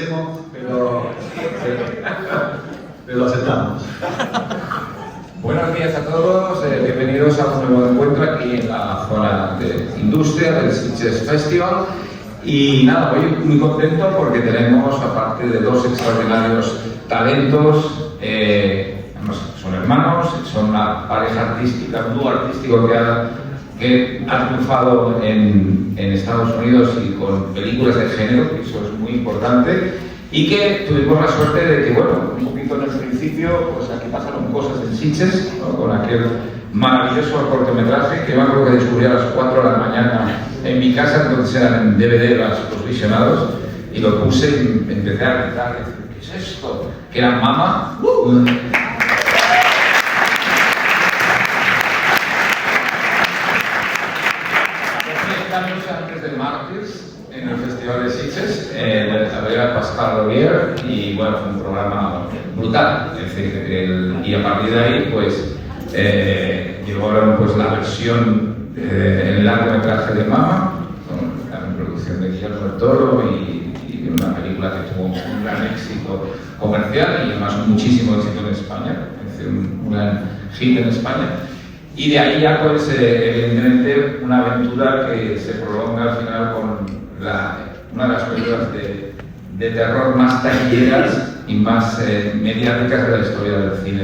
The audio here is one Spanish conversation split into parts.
agradecemos, pero lo aceptamos. Buenos días a todos, bienvenidos a un nuevo encuentro aquí en la zona de industria del Sitges Festival. Y nada, hoy muy contento porque tenemos, aparte de dos extraordinarios talentos, son hermanos, son una pareja artística, un dúo artístico que ha triunfado en Estados Unidos y con películas de género, que eso es muy importante, y que tuvimos la suerte de que, bueno, un poquito en el principio, pues aquí pasaron cosas en Sitges, ¿no? Con aquel maravilloso cortometraje que me acuerdo que descubrí a las 4 de la mañana en mi casa, entonces eran en DVD los visionados, y lo puse y empecé a gritar, ¿qué es esto? Que era Mama. Antes de Mártires, en el Festival de Sitges, había Pascal Laugier, y bueno, fue un programa brutal. Es decir, y a partir de ahí, pues, llevaron pues, la versión en largometraje de Mama, con la producción de Guillermo del Toro, y una película que tuvo un gran éxito comercial y además muchísimo éxito en España, es decir, un gran hit en España. Y de ahí ya, pues, evidentemente, una aventura que se prolonga al final con una de las películas de terror más taquilleras y más mediáticas de la historia del cine,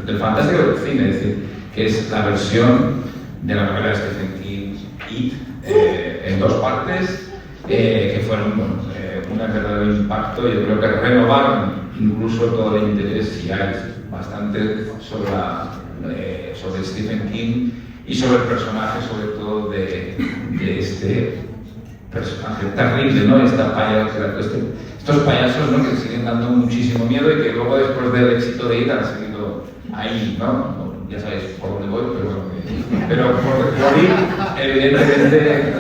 del fantástico del cine, es decir, que es la versión de la novela de Stephen King, It, en dos partes, que fueron un verdadero impacto. Yo creo que renovaron incluso todo el interés, y hay bastante sobre Stephen King y sobre el personaje, sobre todo de este personaje terrible, ¿no? Estos payasos, ¿no? Que siguen dando muchísimo miedo y que luego, después del éxito de It, han seguido ahí, ¿no? Ya sabéis por dónde voy, pero por It, evidentemente,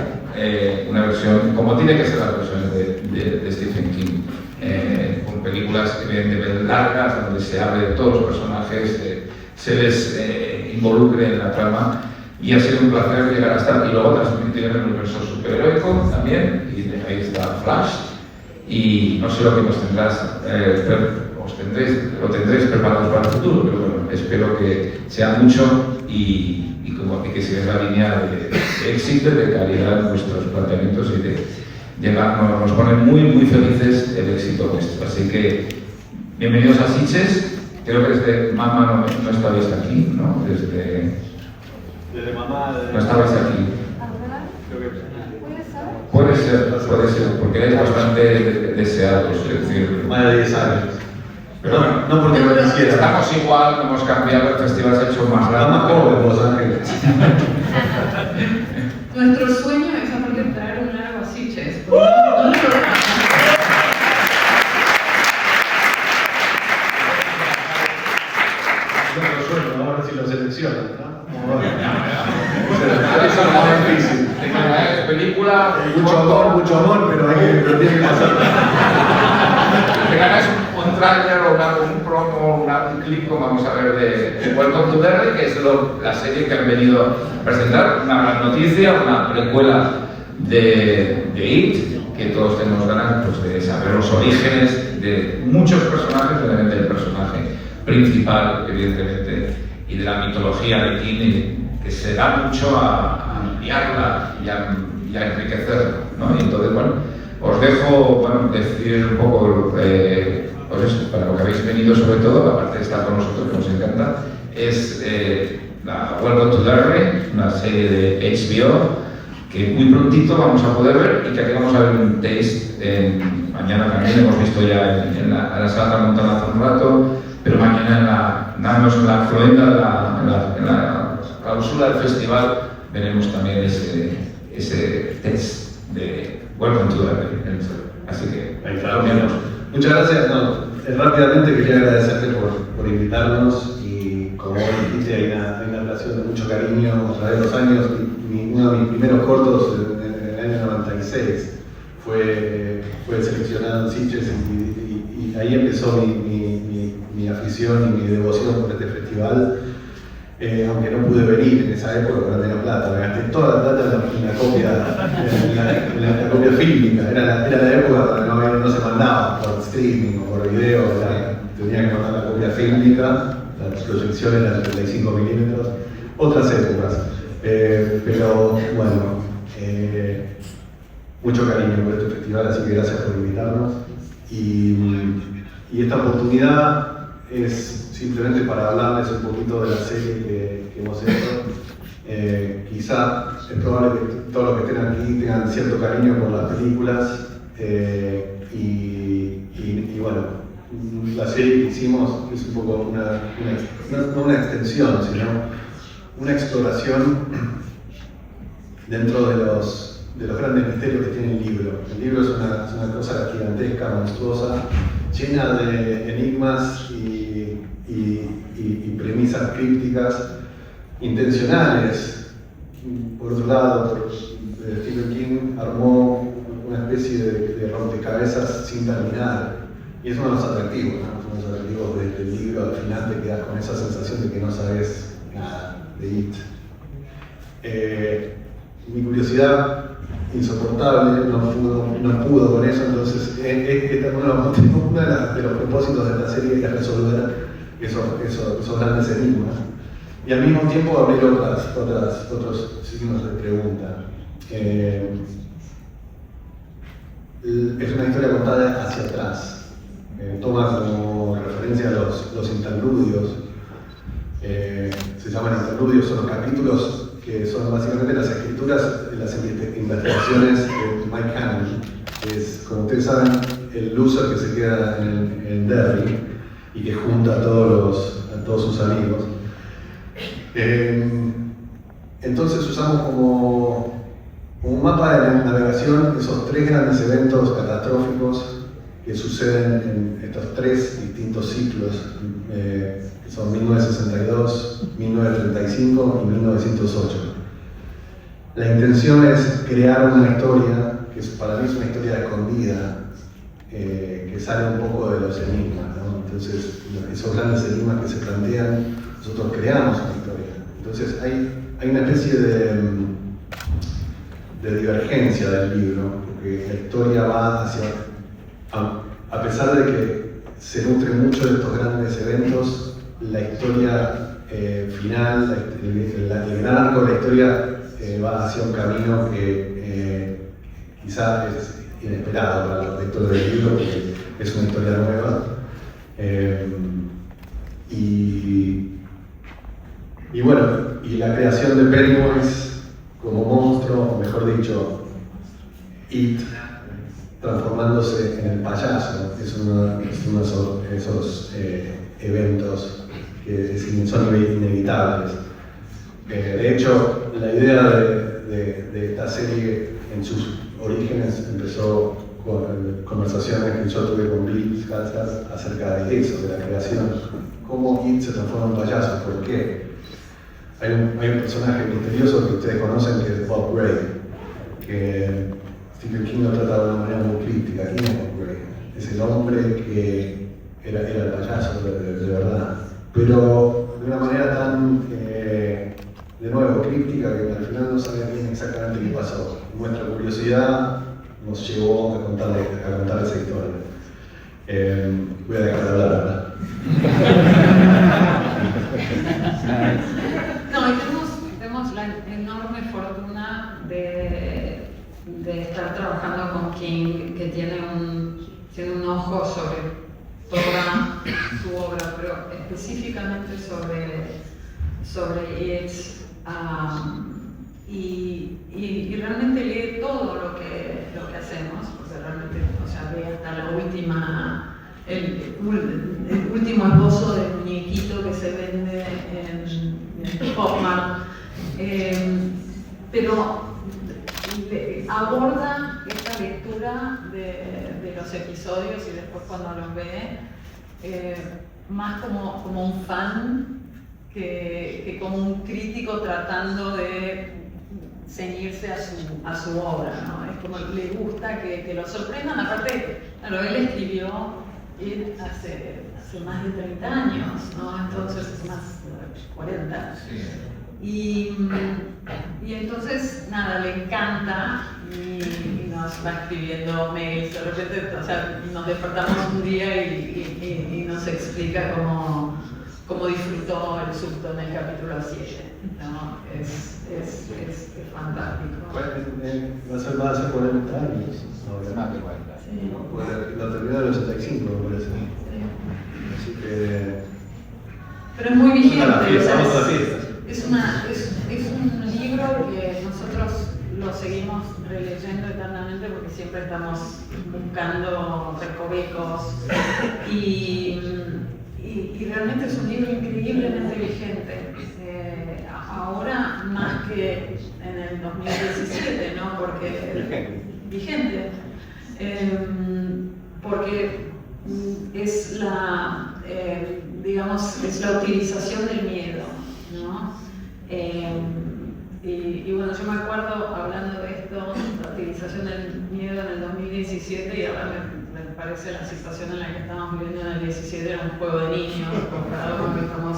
una versión, como tiene que ser las versiones de Stephen King, con películas evidentemente largas, donde se hable de todos los personajes, se les involucre en la trama, y ha sido un placer llegar a estar, y luego transmitir en el universo superheroico también, y ahí está Flash, y no sé lo que nos tendrás, lo tendréis preparados para el futuro, pero bueno, espero que sea mucho y que siga la línea de éxito y de calidad en nuestros planteamientos, y de llegarnos, nos pone muy muy felices el éxito nuestro. Así que bienvenidos a Sitges. Creo que desde Mama no estabais aquí, ¿no? Desde Mama... No estabais aquí. Creo que... Puede ser, porque eres bastante deseados, es decir... Más de 10 años. Pero bueno, no porque no quisiera. Estamos igual, no hemos cambiado, el festival se ha hecho más grande. Estamos jóvenes, Los Ángeles. Nuestro sueño es aparte traer un lago a Sitges. Ahora si lo seleccionan, ¿no? Eso es más difícil. Película, mucho amor, pero tiene que pasar. Te ganas un tráiler o un promo, un clip, como vamos a ver, de Welcome to Derry, que es la serie que han venido a presentar. Una gran noticia, una precuela de It, que todos tenemos ganas, pues, de saber los orígenes de muchos personajes, realmente el personaje principal, evidentemente, y de la mitología de King, que se da mucho a ampliarla y a enriquecerla, ¿no? Y entonces, bueno, os dejo, decir un poco, pues eso, para lo que habéis venido, sobre todo, aparte de estar con nosotros, que nos encanta, es la Welcome to Derry, una serie de HBO, que muy prontito vamos a poder ver, y que aquí vamos a ver un taste mañana también. Hemos visto ya en la sala Tramontana hace un rato, pero mañana nada más en la afluenda, en la clausura del festival, veremos también ese test de Welcome to Derry. Así que muchas gracias. Rápidamente quería agradecerte por invitarnos, y como vos dijiste, hay una relación de mucho cariño a través de los años. Uno de mis primeros cortos en el año 96 fue seleccionado en Sitges, y ahí empezó mi afición y mi devoción por este festival. aunque no pude venir en esa época porque no tenía plata, me gasté toda la plata en la copia fílmica. Era la época donde no se mandaba por streaming o por video, tenía que mandar la copia fílmica, las proyecciones eran 35 milímetros, otras épocas. Pero bueno, mucho cariño por este festival, así que gracias por invitarnos. Y esta oportunidad es simplemente para hablarles un poquito de la serie que hemos hecho. Quizá es probable que todos los que estén aquí tengan cierto cariño por las películas. Y bueno, la serie que hicimos es un poco no una extensión, sino una exploración dentro de los grandes misterios que tiene el libro. El libro es una cosa gigantesca, monstruosa, llena de enigmas y premisas crípticas intencionales. Por otro lado, Stephen King armó una especie de rompecabezas sin terminar, y es uno de los atractivos, ¿no? Uno de los atractivos del libro. Al final te quedas con esa sensación de que no sabes nada de It. Mi curiosidad insoportable no pudo con eso, entonces uno de los propósitos de la serie es resolver esos grandes enigmas y al mismo tiempo abrir otros signos de pregunta. Es una historia contada hacia atrás, toma como referencia los interludios. Se llaman interludios, son los capítulos que son básicamente las escrituras de las investigaciones de Mike Hanley, que es, como ustedes saben, el loser que se queda en Derry y que junta a todos sus amigos. Entonces usamos como un mapa de navegación esos tres grandes eventos catastróficos que suceden en estos tres distintos ciclos, que son 1962, 1935 y 1908. La intención es crear una historia que para mí es una historia escondida, que sale un poco de los enigmas, ¿no? Entonces, esos grandes enigmas que se plantean, nosotros creamos una historia. Entonces, hay una especie de divergencia del libro, porque la historia va hacia, a pesar de que se nutre mucho de estos grandes eventos, la historia final, el gran arco de la historia va hacia un camino que quizás es inesperado para los lectores del libro, porque es una historia nueva. Y bueno, y la creación de Pennywise como monstruo, o mejor dicho, It, transformándose en el payaso, es uno de esos eventos que son inevitables. De hecho, la idea de esta serie en sus orígenes empezó con conversaciones que yo tuve con Bill Skarsgård acerca de eso, de la creación. ¿Cómo It se transforma en payaso? ¿Por qué? Hay un personaje misterioso que ustedes conocen que es Bob Gray, que Stephen King lo trata de una manera muy crítica. ¿Quién es Bob Gray? Es el hombre que era el payaso de verdad, pero de una manera tan, de nuevo, críptica, que al final no sabía bien exactamente qué pasó. Nuestra curiosidad nos llevó a contar esa historia. Voy a dejar de hablar ahora. No, y tenemos la enorme fortuna de estar trabajando con King, que tiene un ojo sobre toda su obra, pero específicamente sobre It, y realmente lee todo lo que hacemos, porque realmente, o sea, ve hasta el último esbozo del muñequito que se vende en Pop-Mart, pero aborda esta lectura de los episodios y después cuando los ve más como un fan que como un crítico tratando de ceñirse a su obra, ¿no? Es como le gusta que lo sorprendan. Aparte, claro, él escribió It hace hace más de 30 años, ¿no? Entonces es más de 40. Sí. Y entonces, nada, le encanta y nos va escribiendo mails. De repente, o sea, nos despertamos un día y nos explica cómo disfrutó el susto en el capítulo 7, ¿no? Es fantástico. Va a ser más de 40 años. Más de 40. Sí. Lo terminó en el 85, me parece. Sí. Así que. Pero es muy vigente. Vamos a la fiesta, o sea, vamos a la fiesta. es un libro que nosotros lo seguimos releyendo eternamente porque siempre estamos buscando recovecos y realmente es un libro increíblemente vigente. Ahora más que en el 2017, ¿no? Porque vigente. Porque es digamos, es la utilización del miedo, ¿no? Y bueno, yo me acuerdo hablando de esto, la utilización del miedo en el 2017 y ahora me parece la situación en la que estamos viviendo en el 2017 era un juego de niños comparado con lo que estamos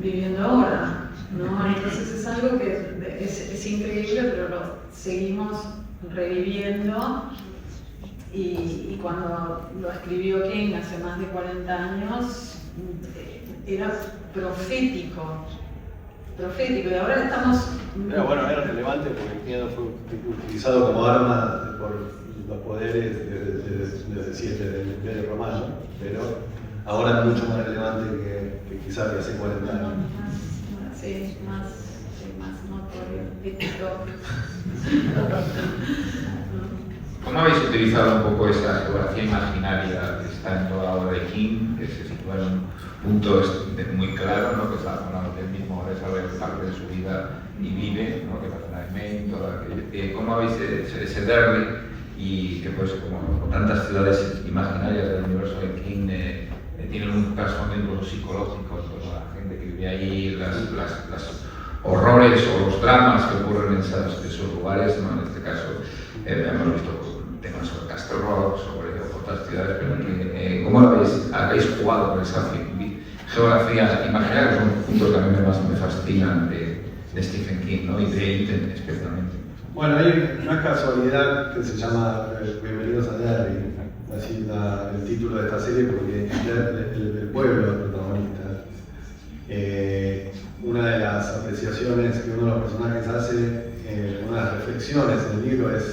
viviendo ahora, ¿no? Entonces es algo que es increíble, pero lo seguimos reviviendo. Y cuando lo escribió King hace más de 40 años, era profético, y ahora estamos... Pero bueno, era relevante porque el miedo fue utilizado como arma por los poderes desde siempre del Imperio Romano, pero ahora es mucho más relevante que quizás que hace 40 años. Sí, más notorio, típico. ¿Cómo habéis utilizado un poco esa geografía imaginaria que está en toda la obra de King, que se sitúa en un punto muy claro, ¿no? Que es la zona donde él mismo desarrolla parte de su vida y vive, ¿no? Que es la zona de Maine, ¿cómo habéis hecho ese Derry? Y que pues como tantas ciudades imaginarias del universo de King tienen un trasfondo psicológico, pues, la gente que vive ahí, las horrores o los dramas que ocurren en esos lugares, ¿no? En este caso hemos visto temas sobre Castle Rock, sobre otras ciudades, pero ¿cómo habéis jugado con esa geografía imaginaria? Que son puntos que a mí más me fascinan de Stephen King, ¿no? Y de Iten especialmente. Bueno, hay una casualidad que se llama Bienvenidos a Derry, así el título de esta serie, porque el pueblo es el protagonista. Una de las apreciaciones que uno de los personajes hace, una de las reflexiones en el libro es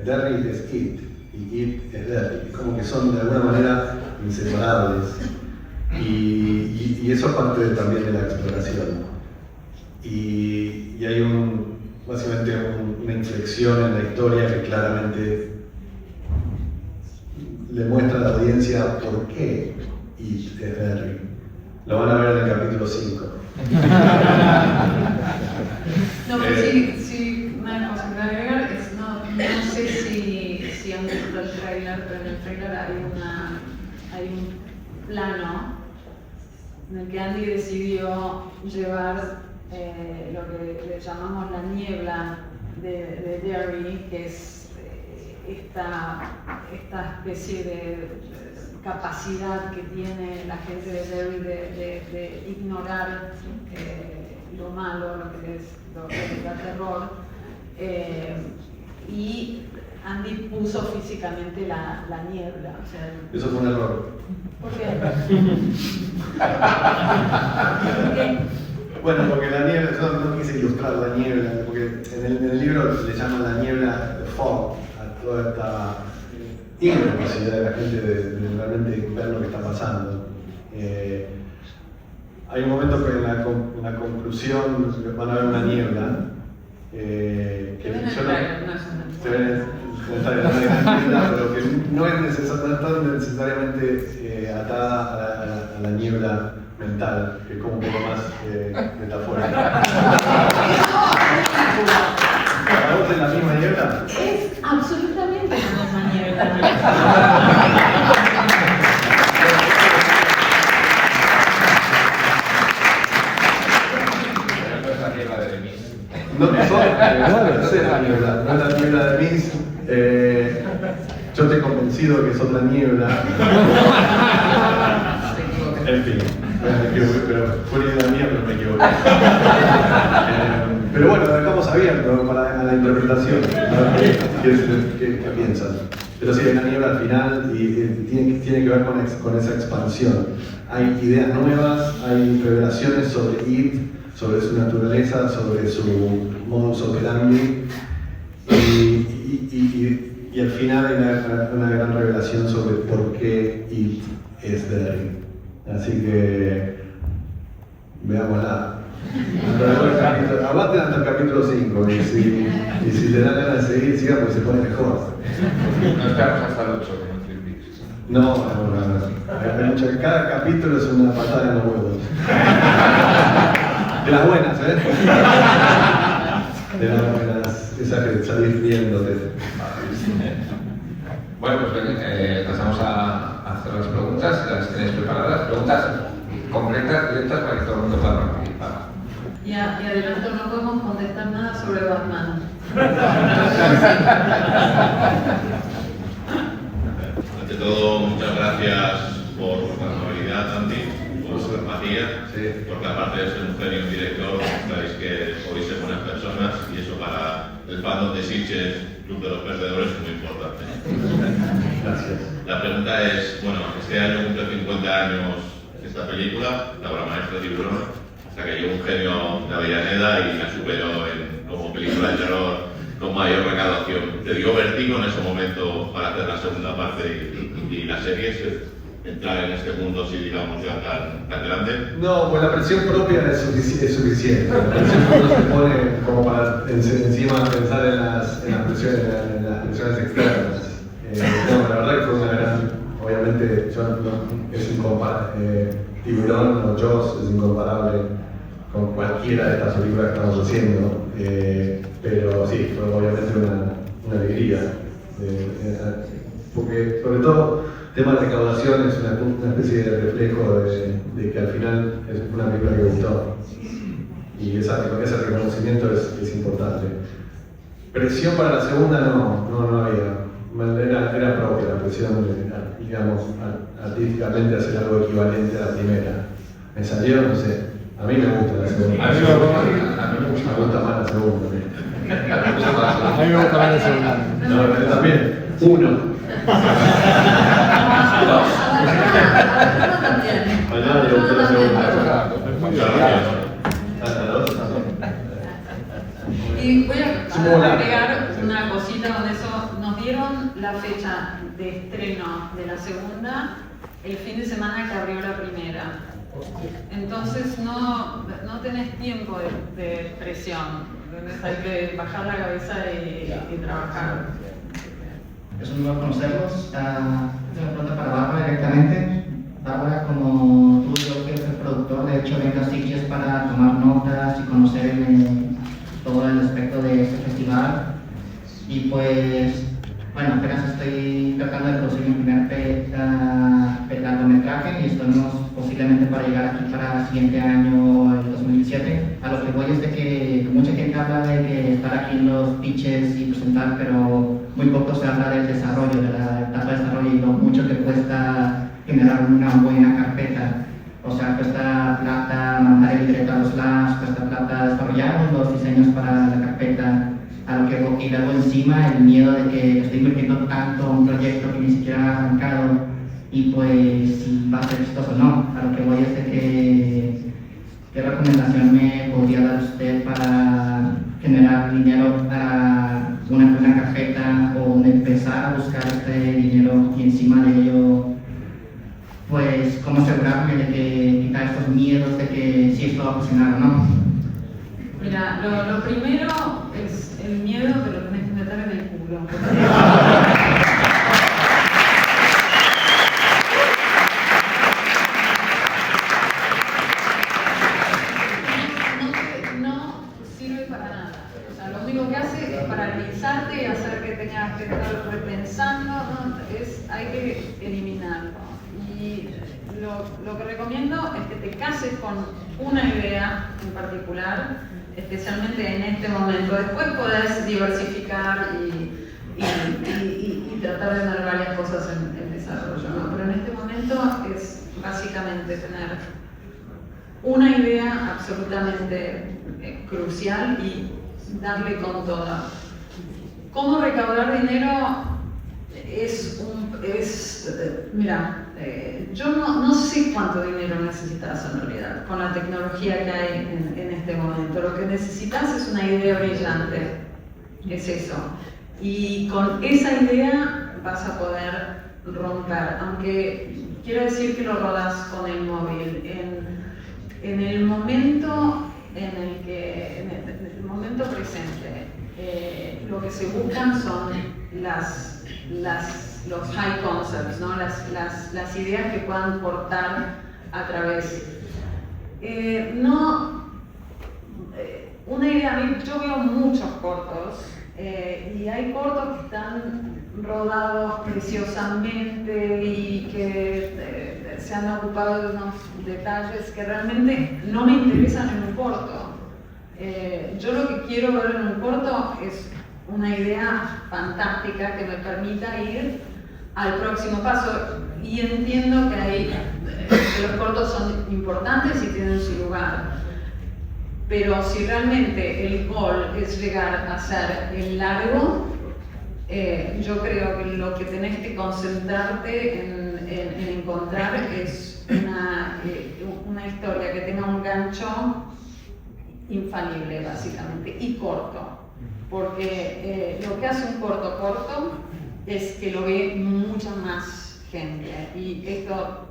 Derry es It y It es Derry, como que son de alguna manera inseparables y eso es parte también de la exploración y hay básicamente una inflexión en la historia que claramente le muestra a la audiencia por qué It es Derry. Lo van a ver en el capítulo 5. No, pero sí, una cosa que voy a agregar es, no sé si han visto el trailer, pero en el trailer hay un plano en el que Andy decidió llevar lo que le llamamos la niebla de Derry, que es esta especie de capacidad que tiene la gente de Derry de ignorar lo malo, lo que da terror, y Andy puso físicamente la niebla. O sea, eso fue un error. ¿Por qué? ¿Por qué? Bueno, porque la niebla, yo no quise ilustrar la niebla, porque en el libro le llaman la niebla fog a toda esta incapacidad de la gente de realmente ver lo que está pasando. Hay un momento que en la conclusión van a ver una niebla. Se ve en el trailer, no es se ve en el trailer, una niebla, pero que no es necesariamente atada a la niebla mental, que es como un poco más metafórica. ¿Para vos es la misma niebla? Es absolutamente la misma niebla. No es la niebla de Miss. Yo te he convencido que es otra niebla. En fin, me equivoqué, pero fue una idea mía, pero me equivoqué. Pero bueno, lo dejamos abierto a la interpretación. A ver qué piensan. Pero sí, hay una niebla al final y tiene que ver con esa expansión. Hay ideas nuevas, hay revelaciones sobre It, sobre su naturaleza, sobre su modus operandi. Y al final hay una gran revelación sobre por qué It es Derry. Así que veámosla. Aguanten hasta el capítulo 5 y si le dan ganas de seguir, sigan porque se pone mejor. No esperamos hasta el 8 como en Twin Peaks. No. Cada capítulo es una patada en los huevos. De las buenas, ¿eh? De las buenas, esa que salís riéndote. Bueno, pues pasamos a hacer las preguntas, las tenéis preparadas. Preguntas concretas, directas, para que todo el mundo pueda participar. Y adelanto, no podemos contestar nada sobre Batman. Ante todo, muchas gracias por vuestra amabilidad, Santi, por su empatía, porque aparte de ser un genio director, sabéis que podéis ser buenas personas y eso para el fandom de Sitges, Club de los Perdedores, es muy importante. Gracias. La pregunta es, bueno, este año cumple 50 años esta película, la obra maestra de Tiburón, hasta que llegó un genio de Avellaneda y la superó como película de terror con mayor recaudación. ¿Te dio vértigo en ese momento para hacer la segunda parte y la serie? Entrar en este mundo, si digamos, ya tan grande? No, pues la presión propia es suficiente. La presión que uno se pone como para encima pensar en las presiones externas. No, la verdad que fue una gran, obviamente, es incomparable. Tiburón o Jaws es incomparable con cualquiera de estas películas que estamos haciendo, pero sí, fue obviamente una alegría, porque sobre todo el tema de recaudación es una especie de reflejo de que al final es una película que gustó y ese reconocimiento es importante. Presión para la segunda no había, era propia la presión, digamos, artísticamente hacer algo equivalente a la primera. Me salió, no sé, a mí me gusta la segunda. A mí me gusta más la segunda. A mí me gusta más la segunda. No, pero también, uno. Mañana le gustó la segunda. Muchas gracias. Hasta la otra. Y voy a agregar una cosita con eso. Nos dieron la fecha de estreno de la segunda el fin de semana que abrió la primera. Entonces no tenés tiempo de presión. Entonces hay que bajar la cabeza y trabajar. Es un honor conocerlos. Una pregunta para Bárbara directamente. Bárbara, como tú, yo que eres el productor, de hecho vengo a Sitges para tomar notas y conocer todo el aspecto de este festival. Y pues, bueno, apenas estoy tratando de producir mi primer largometraje y estamos posiblemente para llegar aquí para el siguiente año, el 2017. A lo que voy es de que mucha gente habla de que estar aquí en los pitches y presentar, pero muy poco se habla del desarrollo, de la etapa de desarrollo y lo mucho que cuesta generar una buena carpeta. O sea, cuesta plata mandar el libreto a los labs, cuesta plata desarrollar los diseños para la carpeta. A lo que y luego encima el miedo de que estoy invirtiendo tanto en un proyecto que ni siquiera ha arrancado y pues si va a ser exitoso o no. A lo que voy es de que ¿qué recomendación me podría dar usted para generar dinero para una carpeta o empezar a buscar este dinero y encima de ello pues cómo asegurarme de que quitar estos miedos de que si esto va a funcionar o no? Mira, lo primero es el miedo, pero lo tenés que meter en el culo. No sirve para nada. O sea, lo único que hace es paralizarte y hacer que tengas que estar repensando, ¿no? Hay que eliminarlo. Y lo que recomiendo es que te cases con una idea en particular, especialmente en este momento. Después podés diversificar y tratar de tener varias cosas en desarrollo, ¿no? Pero en este momento es básicamente tener una idea absolutamente crucial y darle con toda. ¿Cómo recaudar dinero? Mira, yo no sé cuánto dinero necesitas en realidad con la tecnología que hay en este momento. Lo que necesitas es una idea brillante, es eso. Y con esa idea vas a poder romper, aunque quiero decir que lo rodas con el móvil. En el momento en el momento presente, lo que se buscan son los high concepts, ¿no? las ideas que puedan portar a través. Una idea, yo veo muchos cortos y hay cortos que están rodados preciosamente y que se han ocupado de unos detalles que realmente no me interesan en un corto. Yo lo que quiero ver en un corto es una idea fantástica que me permita ir al próximo paso, y entiendo que los cortos son importantes y tienen su lugar, pero si realmente el goal es llegar a ser el largo, yo creo que lo que tenés que concentrarte en encontrar es una historia que tenga un gancho infalible, básicamente, y corto. Porque lo que hace un corto es que lo ve mucha más gente. Y esto,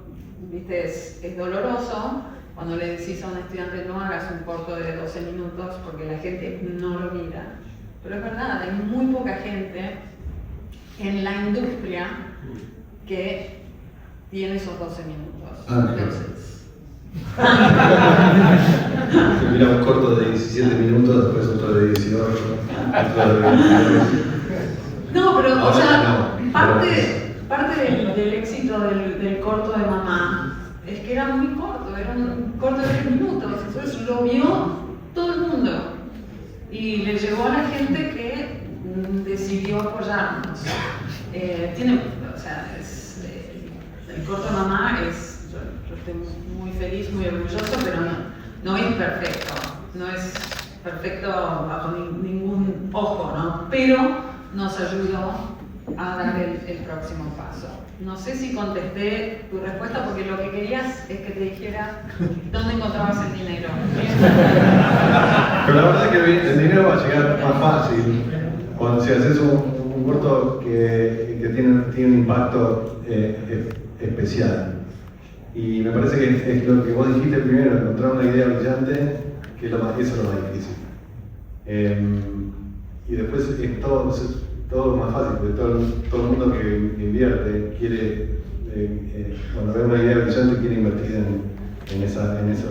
viste, es doloroso cuando le decís a un estudiante no hagas un corto de 12 minutos porque la gente no lo mira. Pero es verdad, hay muy poca gente en la industria que tiene esos 12 minutos. Entonces, mira un corto de 17 minutos, después otro de 18, otro de 22. No, pero ahora, o sea, no, parte del éxito del corto de Mamá es que era muy corto, era un corto de 10 minutos, entonces lo vio todo el mundo y le llegó a la gente que decidió apoyarnos. El corto de Mamá es, yo estoy muy feliz, muy orgulloso, pero no es perfecto, no es perfecto bajo ningún ojo, ¿no? Pero nos ayudó a dar el próximo paso. No sé si contesté tu respuesta porque lo que querías es que te dijera dónde encontrabas el dinero. Pero la verdad es que el dinero va a llegar más fácil cuando si haces un corto que tiene un impacto especial. Y me parece que es lo que vos dijiste primero, encontrar una idea brillante, que eso es lo más difícil. Y después es todo más fácil, porque todo el mundo que invierte quiere, cuando ve una idea brillante, quiere invertir en eso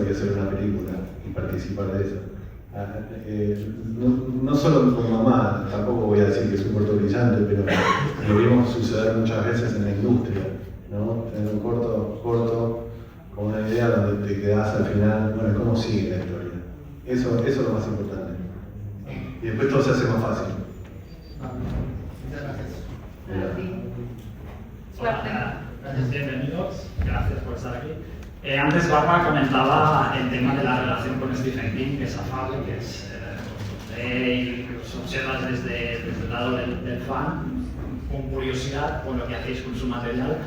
y hacer una película y participar de eso. No solo con Mamá, tampoco voy a decir que es un corto brillante, pero lo vimos suceder muchas veces en la industria, ¿no? Tener un corto con una idea donde te quedás al final, bueno, ¿cómo sigue la historia? Eso es lo más importante. Y después todo se hace más fácil. Gracias, bienvenidos, gracias por estar aquí. Antes Bárbara comentaba el tema de la relación con Stephen King, que es afable, que es y os observas desde el lado del fan, con curiosidad por lo que hacéis con su material.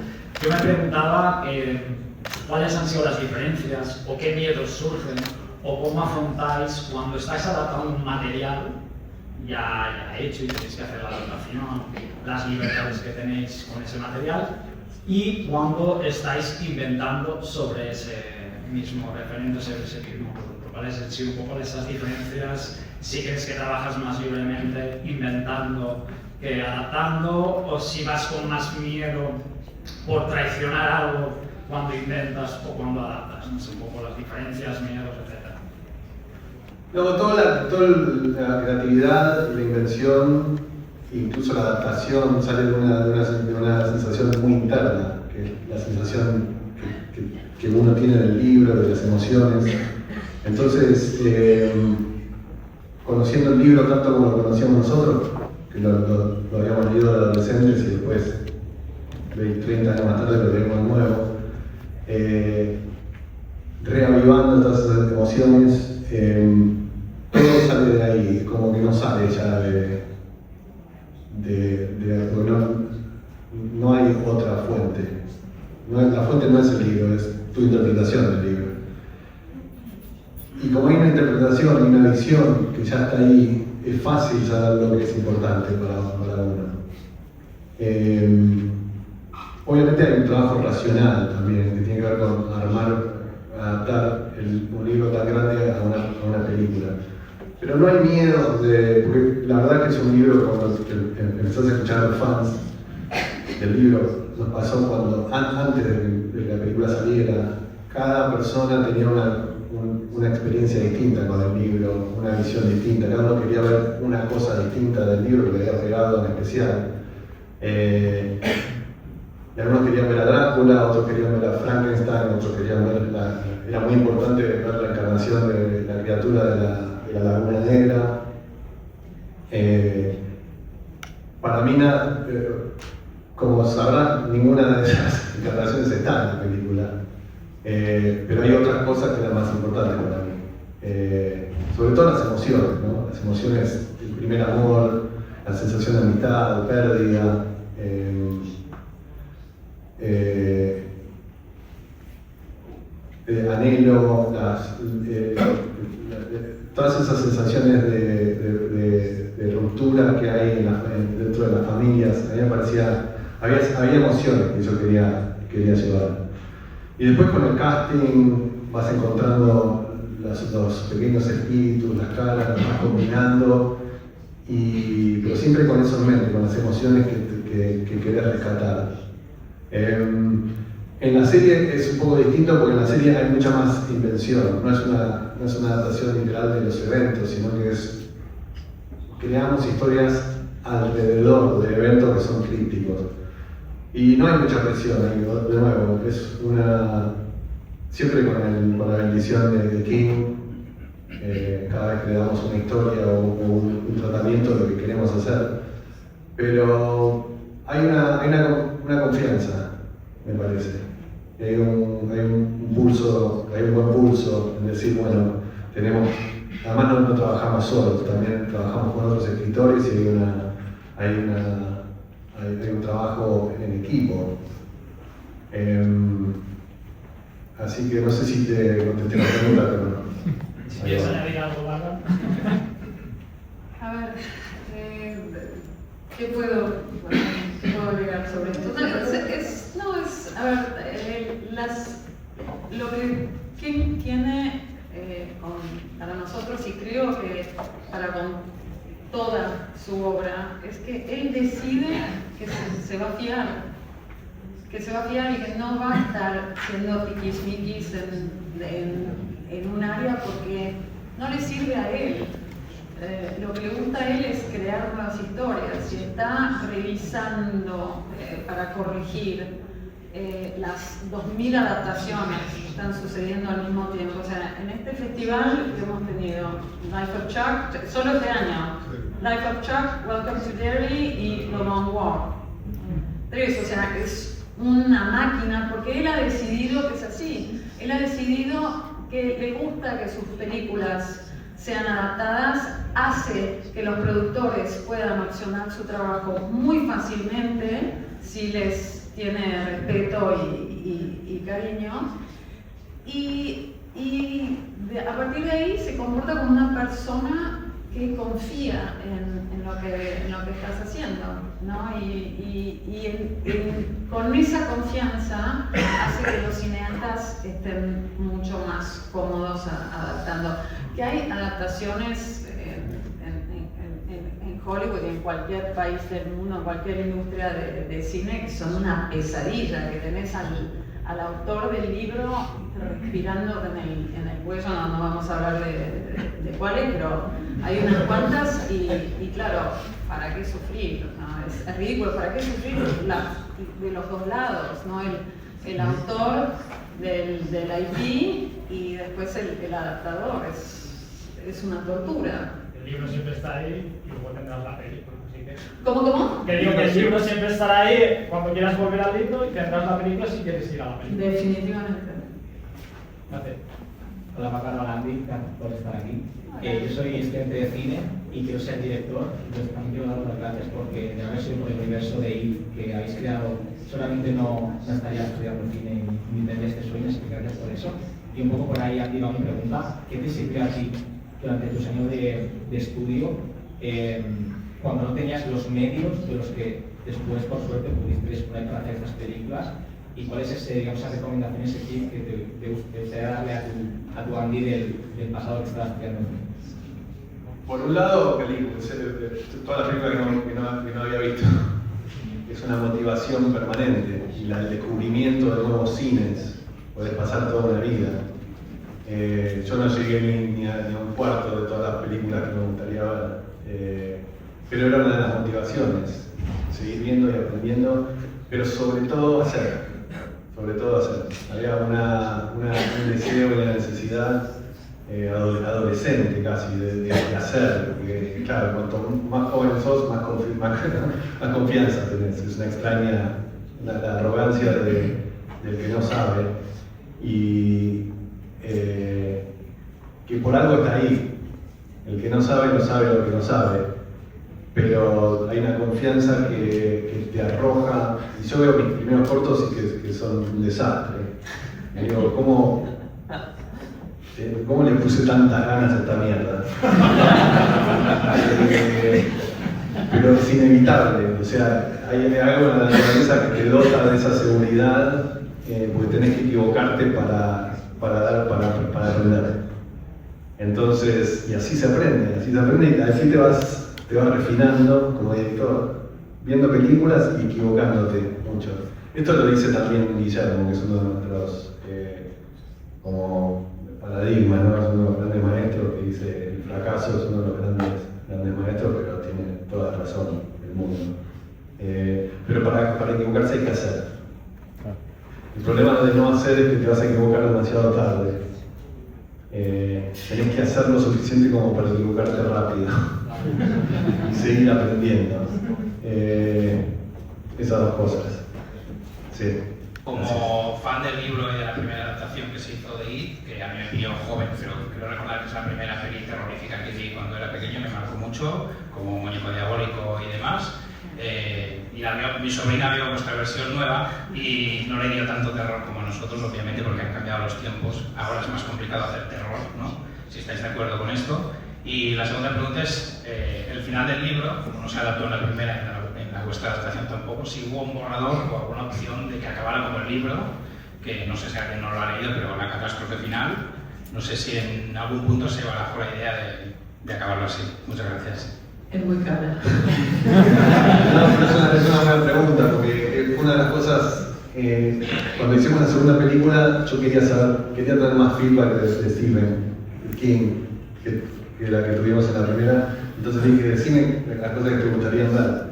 Yo me preguntaba cuáles han sido las diferencias o qué miedos surgen o cómo afrontáis cuando estáis adaptando un material ya hecho y tenéis que hacer la adaptación, las libertades que tenéis con ese material, y cuando estáis inventando sobre ese mismo referente, sobre ese mismo producto. ¿Cuáles han sido un poco esas diferencias? Si crees que trabajas más libremente inventando que adaptando, o si vas con más miedo por traicionar algo cuando inventas o cuando adaptas. No sé, un poco las diferencias, miedos, etc. No, toda la creatividad, la invención, incluso la adaptación, sale de una sensación muy interna, que es la sensación que uno tiene del libro, de las emociones. Entonces, conociendo el libro tanto como lo conocíamos nosotros, que lo habíamos leído de adolescentes y después, 30 años más tarde, lo leímos de nuevo, reavivando todas esas emociones. Todo sale de ahí, como que no sale ya porque no hay otra fuente. La fuente no es el libro, es tu interpretación del libro. Y como hay una interpretación y una visión que ya está ahí, es fácil saber lo que es importante para uno. Obviamente hay un trabajo racional también, que tiene que ver con adaptar un libro tan grande a una película. Pero no hay miedo porque la verdad que es un libro, cuando empezás a escuchar a los fans del libro, nos pasó cuando antes de que la película saliera, cada persona tenía una experiencia distinta con el libro, una visión distinta, cada uno quería ver una cosa distinta del libro que le había pegado en especial. Y algunos querían ver a Drácula, otros querían ver a Frankenstein, otros querían ver era muy importante ver la encarnación de la criatura de la Laguna Negra. Para mí, como sabrán, ninguna de esas encarnaciones está en la película. Pero hay otras cosas que eran más importantes para mí. Sobre todo las emociones, ¿no? Las emociones, el primer amor, la sensación de amistad, pérdida. Anhelo, todas esas sensaciones de ruptura que hay dentro de las familias. A mí me parecía, había emociones que yo quería llevar. Y después con el casting vas encontrando los pequeños espíritus, las caras, las vas combinando, pero siempre con eso en mente, con las emociones que querés rescatar. En la serie es un poco distinto porque en la serie hay mucha más invención, no es una adaptación literal de los eventos, sino que creamos historias alrededor de eventos que son crípticos. Y no hay mucha presión ahí, de nuevo, siempre con la bendición de King, cada vez que le damos una historia o un tratamiento de lo que queremos hacer. Pero hay una confianza, me parece. Hay un pulso, hay un buen pulso en decir, bueno, además no trabajamos solos, también trabajamos con otros escritores y hay un trabajo en equipo. Así que no sé si te contesté la pregunta, pero Si quieres añadir algo, Bárbara. A ver, ¿qué puedo agregar sobre esto? Lo que King tiene para nosotros, y creo que con toda su obra, es que él decide que se va a fiar, y que no va a estar siendo tiquismiquis en un área porque no le sirve a él. Lo que le gusta a él es crear nuevas historias y está revisando para corregir las 2000 adaptaciones que están sucediendo al mismo tiempo. O sea, en este festival hemos tenido Life of Chuck, solo este año, Life of Chuck, Welcome to Derry y The Long Walk. 3, o sea, es una máquina porque él ha decidido que es así. Él ha decidido que le gusta que sus películas sean adaptadas, hace que los productores puedan accionar su trabajo muy fácilmente si les tiene respeto y cariño, a partir de ahí se comporta como una persona que confía en lo que estás haciendo, ¿no? Con esa confianza hace que los cineastas estén mucho más cómodos adaptando. Que hay adaptaciones en Hollywood y en cualquier país del mundo, en cualquier industria de cine, que son una pesadilla, que tenés al autor del libro respirando en el cuello. No vamos a hablar de cuáles, pero hay unas cuantas y claro, ¿para qué sufrir? ¿No? Es ridículo, ¿para qué sufrir de los dos lados? ¿No? El autor del IP y después el adaptador, es una tortura. El libro siempre está ahí y luego tendrás la película. ¿Cómo? Que digo que el libro siempre estará ahí cuando quieras volver al libro y tendrás la película si quieres ir a la película. Definitivamente. Gracias. Hola Paco Rolandi, gracias por estar aquí. Yo soy estudiante de cine y quiero ser director, entonces también quiero daros las gracias porque de haber sido por el universo de IT que habéis creado, solamente no estaría estudiando cine ni tendría este sueño, así que gracias por eso. Y un poco por ahí ha tirado mi pregunta, ¿qué te sirvió a ti durante tus años de estudio cuando no tenías los medios de los que después por suerte pudiste disponer para hacer estas películas? ¿Y cuál es esas recomendaciones, ese tip que te gustaría darle a tu Andy del pasado que estabas estudiando? Por un lado, películas, todas las películas que no había visto. Es una motivación permanente y el descubrimiento de nuevos cines. Puedes pasar toda una vida. Yo no llegué ni a un cuarto de todas las películas que me gustaría ver. Pero era una de las motivaciones. Seguir viendo y aprendiendo, pero sobre todo hacer. Había un deseo y una necesidad adolescente casi de hacer. Porque, claro, cuanto más joven sos, más confianza tenés. Es una extraña la arrogancia del que no sabe. Y que por algo está ahí. El que no sabe lo que no sabe. Pero hay una confianza que te arroja. Y yo veo mis primeros cortos y que son un desastre. Y digo, ¿cómo le puse tantas ganas a esta mierda? Pero es inevitable. O sea, hay algo en la naturaleza que te dota de esa seguridad, porque tenés que equivocarte para aprender. Entonces, y así se aprende y así te vas refinando como director, viendo películas y equivocándote mucho. Esto lo dice también Guillermo, que es uno de nuestros como paradigmas, ¿no? Es uno de los grandes maestros que dice el fracaso es uno de los grandes maestros, pero tiene toda la razón del mundo. Pero para equivocarse hay que hacer. El problema de no hacer es que te vas a equivocar demasiado tarde. Tenés que hacer lo suficiente como para equivocarte rápido y seguir aprendiendo. Esas dos cosas. Sí. Como fan del libro y de la primera adaptación que se hizo de IT, que a mí me pilló joven, pero quiero recordar que es la primera peli terrorífica que vi cuando era pequeño, me marcó mucho, como Muñeco Diabólico y demás. Y mi sobrina vio vuestra versión nueva y no le dio tanto terror como a nosotros, obviamente, porque han cambiado los tiempos. Ahora es más complicado hacer terror, ¿no? Si estáis de acuerdo con esto. Y la segunda pregunta es, el final del libro, como no se adaptó en la primera, en la vuestra adaptación tampoco, si hubo un borrador o alguna opción de que acabara como el libro, que no sé si alguien no lo ha leído, pero la catástrofe final, no sé si en algún punto se barajó la idea de acabarlo así. Muchas gracias. Es muy cara. No, pero es una buena pregunta, porque una de las cosas, cuando hicimos la segunda película, yo quería tener más feedback de Stephen King que la que tuvimos en la primera. Entonces dije, decime las cosas que te gustaría ver.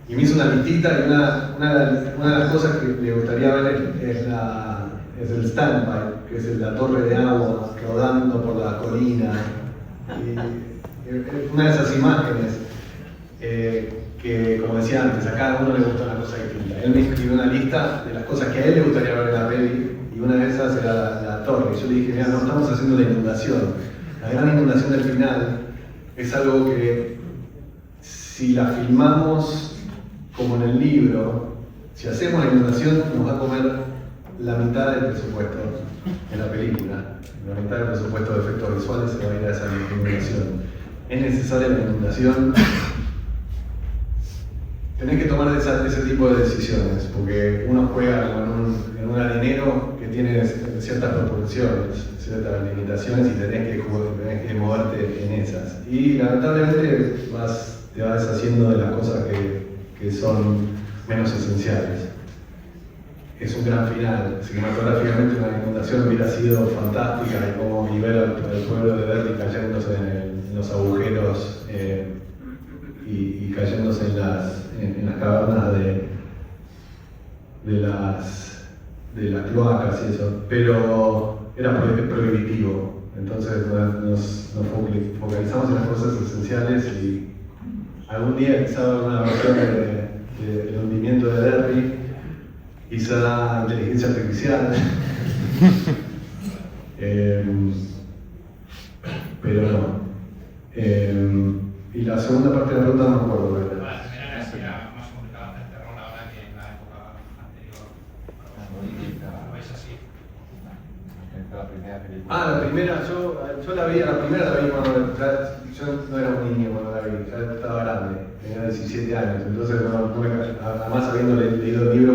Y me hizo una listita y una de las cosas que me gustaría ver es el standby, que es la torre de agua rodando por la colina. Y una de esas imágenes que, como decía antes, a cada uno le gusta una cosa distinta. Él me escribió una lista de las cosas que a él le gustaría ver en la peli y una de esas era la torre. Y yo le dije, mira, no estamos haciendo la inundación. La gran inundación del final es algo que, si la filmamos como en el libro, si hacemos la inundación nos va a comer la mitad del presupuesto en la película. La mitad del presupuesto de efectos visuales se va a ir a esa inundación. Es necesaria la inundación. Tenés que tomar ese tipo de decisiones, porque uno juega en un arenero que tiene ciertas proporciones, ciertas limitaciones y tenés que moverte en esas. Y lamentablemente te vas deshaciendo de las cosas que son menos esenciales. Es un gran final. Cinematográficamente una inundación hubiera sido fantástica y ver al pueblo de Derry cayéndose en los agujeros y cayéndose en las cavernas de las cloacas y eso, pero era prohibitivo. Entonces nos focalizamos en las cosas esenciales y algún día quizá una versión del hundimiento de Derry, quizá inteligencia artificial. Pero no. Y la segunda parte de la pregunta no me acuerdo. La primera era más complicado hacer terror ahora que en la época anterior. ¿Lo veis así? La primera película. La primera, yo la vi cuando yo no era un niño cuando la vi, ya estaba grande, tenía 17 años, entonces además habiendo leído el libro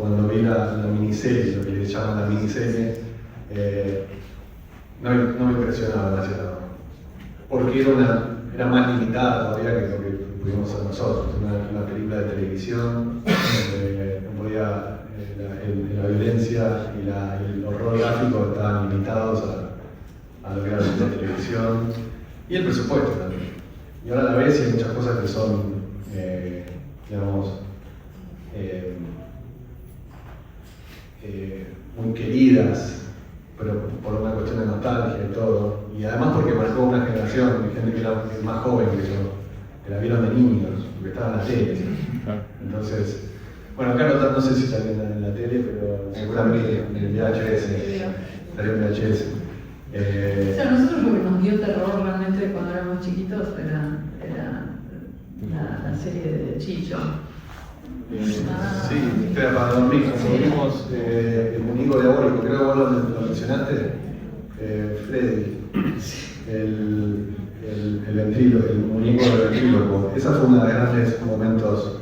cuando vi la miniserie, lo que le llaman la miniserie, no me impresionaba demasiado, porque era más limitada todavía que lo que pudimos hacer nosotros, una película de televisión, no podía... la violencia y el horror gráfico estaban limitados a lo que era la televisión y el presupuesto también. Y ahora a la vez hay muchas cosas que son, digamos, muy queridas, pero por una cuestión de nostalgia y todo. Y además porque marcó una generación de gente que era más joven que yo, que la vieron de niños, porque estaba en la tele. Entonces, bueno, acá no sé si salió en la tele, pero seguramente en el VHS, salió en VHS. O sea, nosotros lo que nos dio terror realmente cuando éramos chiquitos era la serie de Chicho. Sí, era para dormir, cuando vimos el muñeco diabólico, creo que vos lo mencionaste, Freddy, el muñeco del ventríloco. Esa fue uno de los grandes momentos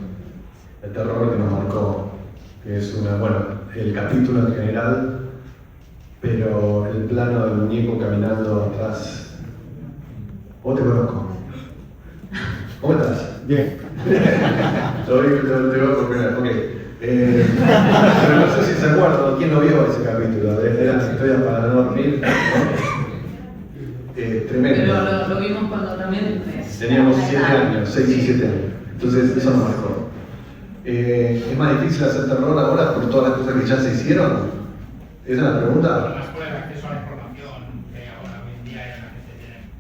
de terror que nos marcó, que es el capítulo en general, pero el plano del muñeco caminando atrás. Vos te conozco. ¿Cómo estás? Bien. Te veo por primera vez. Ok. Pero no sé si se acuerdan, ¿quién lo vio ese capítulo? Era la historia para no dormir. Tremendo. Pero lo vimos cuando también... Teníamos 7 años, 6 y 7 años. Entonces eso nos marcó. ¿Es más difícil hacer terror ahora por todas las cosas que ya se hicieron? ¿Esa es la pregunta? Más por el acceso a la información que ahora hoy en día la gente tiene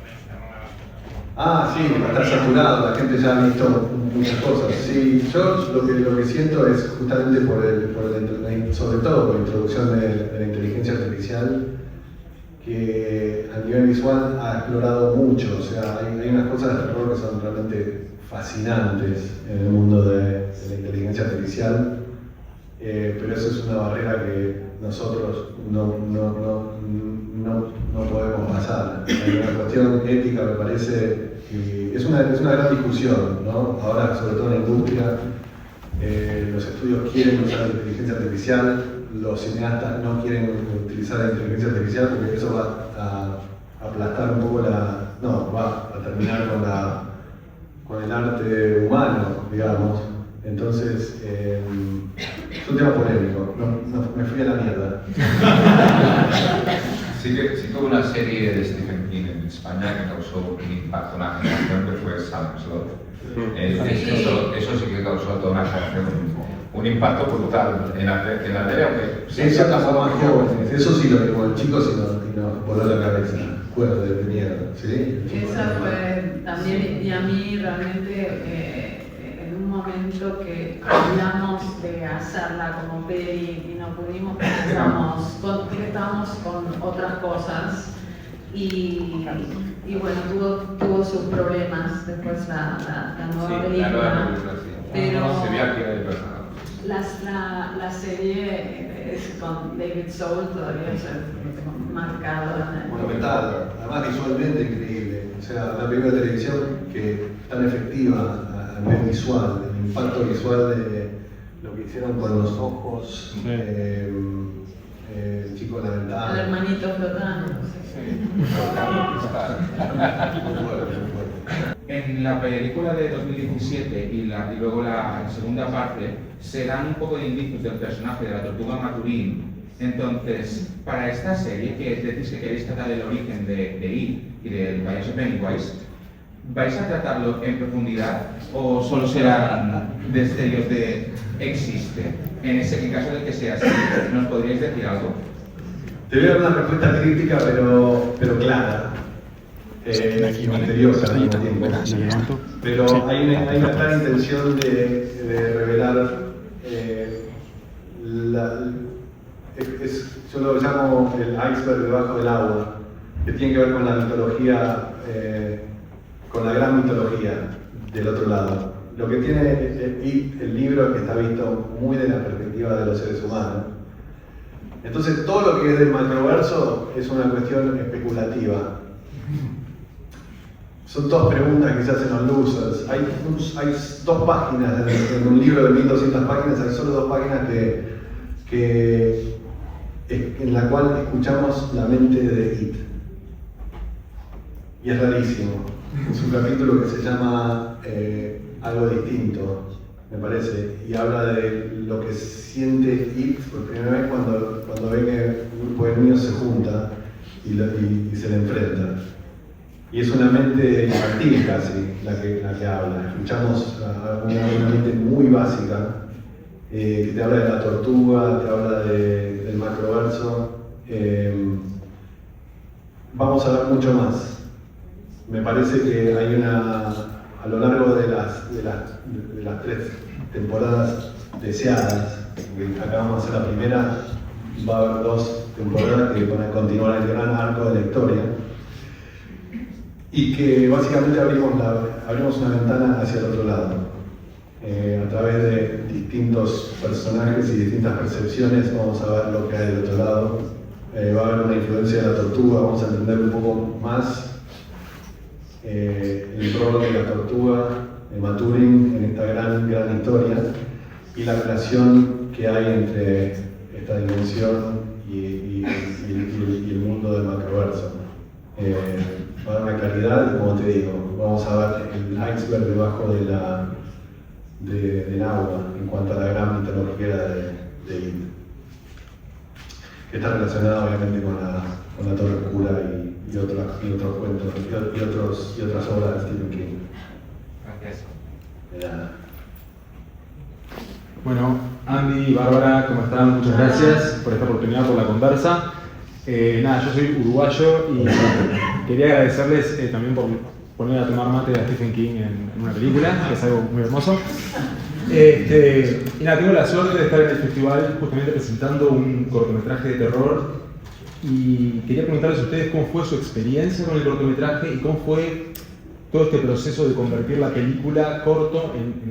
menos terror a las cosas. Sí, va a estar saturado, la gente ya ha visto muchas cosas. Sí, yo lo que siento es justamente sobre todo por la introducción de la inteligencia artificial, que a nivel visual ha explorado mucho. O sea, hay unas cosas de terror que son realmente fascinantes en el mundo de la inteligencia artificial, pero eso es una barrera que nosotros no podemos pasar. Hay una cuestión ética, me parece, y es una gran discusión, ¿no? Ahora, sobre todo en la industria, los estudios quieren usar la inteligencia artificial, los cineastas no quieren utilizar la inteligencia artificial porque eso va a aplastar un poco va a terminar con el arte humano, digamos. Entonces, es un tema polémico, me fui a la mierda. Sí que hubo una serie de Stephen King en España que causó un impacto en la generación, que fue Salem Slot. Eso sí que causó toda una generación, un impacto brutal en la tele, aunque... Sí, eso pasó más jóvenes, eso sí lo que con el chico sí nos voló la cabeza, bueno, de miedo, ¿sí? Esa fue también, y a mí realmente... en un momento que hablamos de hacerla como peli y no pudimos porque estábamos con otras cosas y bueno, tuvo sus problemas después la nueva película, pero la serie es con David Soul, todavía es marcado monumental, además visualmente increíble, o sea, una película de televisión que tan efectiva a nivel visual, el impacto visual de lo que hicieron con los ojos, el chico de la ventana. El hermanito flotando. En la película de 2017 y luego la segunda parte se dan un poco de indicios del personaje de la tortuga Maturín. Entonces, para esta serie, que decís que queréis tratar el origen de It y del payaso Pennywise, ¿vais a tratarlo en profundidad o solo serán destellos de existe? En caso de que sea así, ¿nos podríais decir algo? Te voy a dar una respuesta crítica, pero clara. misteriosa al mismo tiempo. Pero hay una clara intención de revelar yo lo llamo el iceberg debajo del agua, que tiene que ver con la mitología, con la gran mitología del otro lado. Lo que tiene el libro es que está visto muy de la perspectiva de los seres humanos. Entonces todo lo que es del macroverso es una cuestión especulativa. Son dos preguntas que se hacen los losers. Hay 2 páginas en un libro de 1200 páginas, hay solo 2 páginas en la cual escuchamos la mente de It. Y es rarísimo. Es un capítulo que se llama Algo Distinto, me parece, y habla de lo que siente It por primera vez cuando ve que un grupo de niños se junta y se le enfrenta. Y es una mente infantil casi la que habla. Escuchamos una mente muy básica que te habla de la tortuga, te habla del macroverso. Vamos a ver mucho más. Me parece que hay a lo largo de las 3 temporadas deseadas, que acabamos de hacer la primera, va a haber 2 temporadas que van a continuar el gran arco de la historia. Y que básicamente abrimos una ventana hacia el otro lado. A través de distintos personajes y distintas percepciones vamos a ver lo que hay del otro lado. Va a haber una influencia de la tortuga, vamos a entender un poco más el rol de la tortuga de Maturin en esta gran historia y la relación que hay entre esta dimensión y el mundo del macroverso. Va a dar una claridad y, como te digo, vamos a ver el iceberg debajo del agua en cuanto a la gran mitología de It, que está relacionada obviamente con la Torre Oscura y otros cuentos y otras obras de Stephen King. Gracias. De nada. Bueno, Andy y Bárbara, ¿cómo están? Muchas gracias por esta oportunidad, por la conversa. Nada, yo soy uruguayo y quería agradecerles también por poner a tomar mate a Stephen King en una película, que es algo muy hermoso. Y nada, tengo la suerte de estar en el festival justamente presentando un cortometraje de terror y quería preguntarles a ustedes cómo fue su experiencia con el cortometraje y cómo fue todo este proceso de convertir la película corto en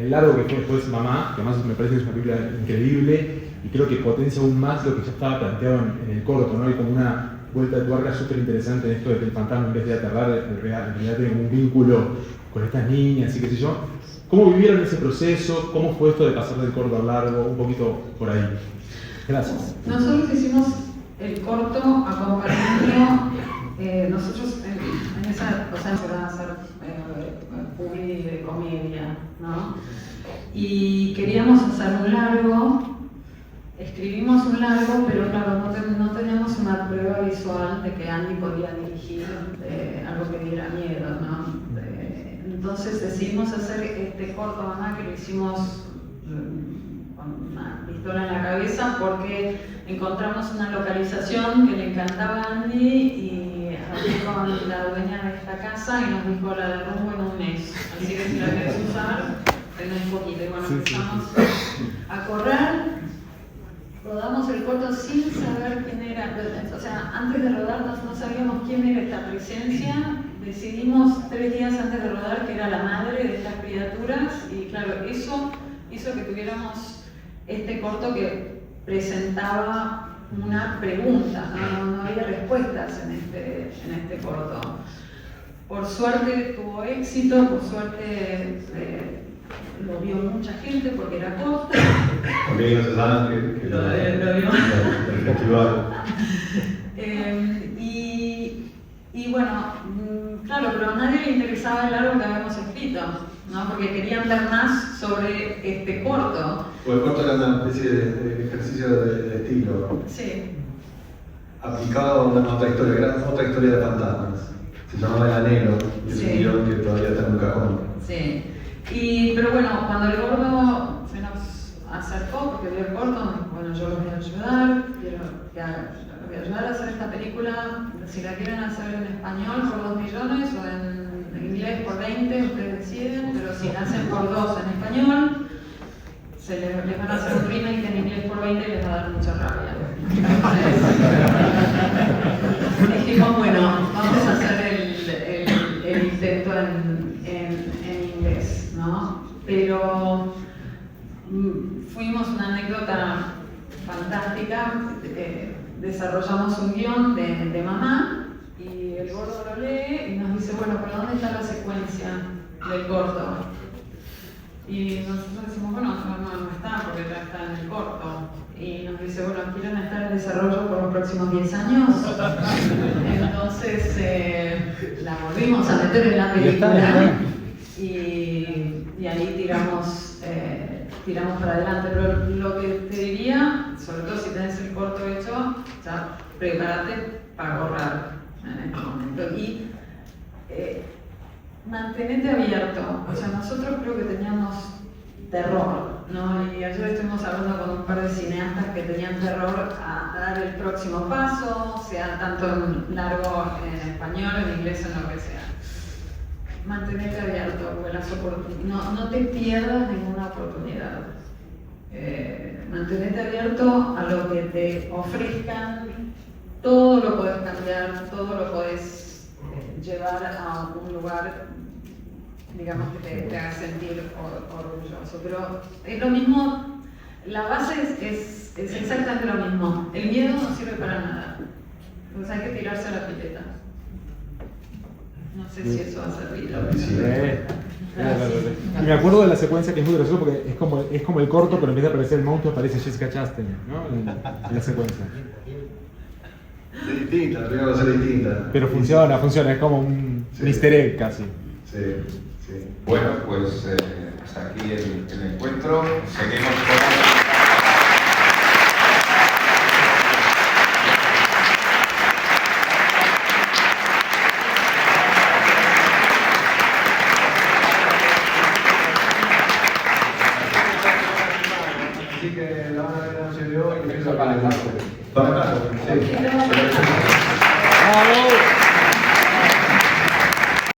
el largo que fue después Mamá, que además me parece que es una película increíble y creo que potencia aún más lo que ya estaba planteado en el corto, ¿no? Y como una vuelta de tuerca súper interesante en esto de que el fantasma, en vez de aterrar, en realidad tiene un vínculo con estas niñas y qué sé yo. ¿Cómo vivieron ese proceso? ¿Cómo fue esto de pasar del corto al largo? Un poquito por ahí. Gracias. Nosotros hicimos el corto acompañando, nosotros en esa cosa empezaron a hacer publi de comedia, ¿no? Y queríamos hacer un largo, escribimos un largo, pero claro, no teníamos una prueba visual de que Andy podía dirigir algo que diera miedo, ¿no? Entonces decidimos hacer este corto, Mamá, que lo hicimos con una pistola en la cabeza porque encontramos una localización que le encantaba a Andy y hablé con la dueña de esta casa y nos dijo la derrumbo en un mes. Así que si la querés usar, tenés un poquito. Y bueno, empezamos a correr. Rodamos el corto sin saber quién era, o sea, antes de rodar no sabíamos quién era esta presencia. Decidimos 3 días antes de rodar que era la madre de estas criaturas y claro, eso hizo que tuviéramos este corto que presentaba una pregunta, no había respuestas en este corto. Por suerte tuvo éxito, por suerte lo vio mucha gente porque era corto. Porque no se saben que lo vio el festival. Y bueno, claro, pero a nadie le interesaba el largo que habíamos escrito, ¿no? Porque querían ver más sobre este corto. Pues el corto era una especie de ejercicio de estilo. Sí. Aplicado a otra historia, era otra historia de fantasmas. Se llamaba El Anhelo, y es un guión que todavía está en un cajón. Sí. Pero bueno, cuando el gordo se nos acercó, porque vio el corto, bueno, yo los voy a ayudar, los voy a ayudar a hacer esta película, si la quieren hacer en español, por 20, ustedes deciden, pero si nacen por 2 en español, les van a hacer un remake en inglés por 20 y les va a dar mucha rabia. Entonces, dijimos, bueno, vamos a hacer el intento en inglés, ¿no? Pero fuimos una anécdota fantástica. Desarrollamos un guión de mamá y el gordo lo lee y nos dice, bueno, pero ¿dónde está la secuencia del corto? Y nosotros decimos, bueno, no está porque ya está en el corto. Y nos dice, bueno, ¿quieren estar en desarrollo por los próximos 10 años? Entonces la volvimos a meter en la película y ahí tiramos para adelante. Pero lo que te diría, sobre todo si tenés el corto hecho, ya prepárate para borrar en este momento. Y mantenete abierto. O sea, nosotros creo que teníamos terror, ¿no? Y ayer estuvimos hablando con un par de cineastas que tenían terror a dar el próximo paso, sea tanto en largo en español, en inglés, en lo que sea. Mantenete abierto, porque no te pierdas ninguna oportunidad. Mantenete abierto a lo que te ofrezcan. Todo lo podés cambiar, todo lo podés llevar a un lugar, digamos, que te haga sentir orgulloso. Pero es lo mismo, la base es exactamente lo mismo. El miedo no sirve para nada. Entonces hay que tirarse a la pileta. No sé si eso va a servir. Y me acuerdo de la secuencia que es muy graciosa porque es como el corto, pero en vez de aparecer el monstruo aparece Jessica Chastain, ¿no? En la secuencia. Es distinta, la película va a ser distinta. Pero funciona, es como un easter egg casi. Sí. Bueno, pues hasta aquí el encuentro. Seguimos con... Así que la van a ver la noche de hoy. Para acá. Para acá, sí. ¡Bravo!